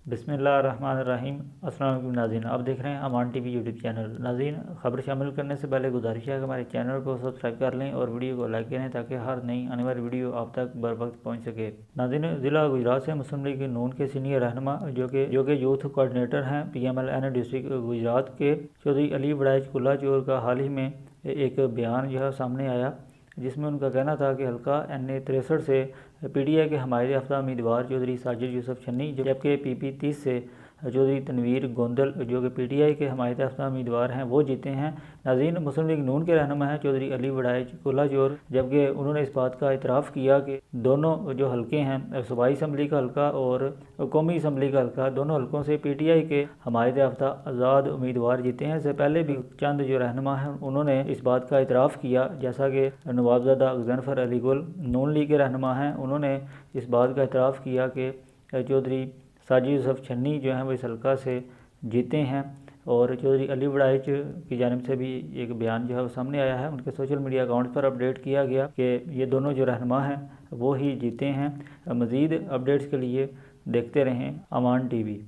बिस्मिल्लाहिर्रहमानिर्रहीम। अस्सलाम वालेकुम नाज़रीन, आप देख रहे हैं अमान टीवी यूट्यूब चैनल। नाज़रीन, खबर शामिल करने से पहले गुजारिश है कि हमारे चैनल को सब्सक्राइब कर लें और वीडियो को लाइक करें ताकि हर नई आने वाली वीडियो आप तक बर वक्त पहुँच सके। नाज़रीन, ज़िला गुजरात से मुस्लिम लीग नून के सीनियर रहनुमा जो कि यूथ कोऑर्डिनेटर हैं PMLN डिस्ट्रिक्ट गुजरात के चौधरी अली वड़ाइच कुल्ला चोर का हाल ही में एक बयान जो है सामने आया, जिसमें उनका कहना था कि हल्का NA 63 से PTI के हमायत याफ्ता उम्मीदवार चौधरी साजिद यूसुफ छन्नी, जबकि PP 30 से चौधरी तनवीर गोंदल जो कि PTI के हमायत याफ्ता उम्मीदवार हैं वो जीते हैं। नाज़रीन, मुस्लिम लीग नून के रहनुमा हैं चौधरी अली वड़ाइच कुल्ला चोर, जबकि उन्होंने इस बात का इतराफ़ किया कि दोनों जो हल्के हैं, सूबाई असम्बली का हल्का और कौमी असम्बली का हल्का, दोनों हल्कों से PTI के हमायत याफ्ता आज़ाद उम्मीदवार जीते हैं। इससे पहले भी चंद जो रहनुमा हैं उन्होंने इस बात का इतराफ़ किया, जैसा कि नवाबज़ादा गज़नफ़र अली गुल नून लीग के रहनुमा हैं, उन्होंने इस बात का इतराफ़ किया कि चौधरी साजिद यूसुफ छन्नी जो हैं वो इस हल्का से जीते हैं। और चौधरी अली वड़ाइच की जानिब से भी एक बयान जो है वो सामने आया है, उनके सोशल मीडिया अकाउंट पर अपडेट किया गया कि ये दोनों जो रहनुमा हैं वो ही जीते हैं। मज़ीद अपडेट्स के लिए देखते रहें अमान टीवी।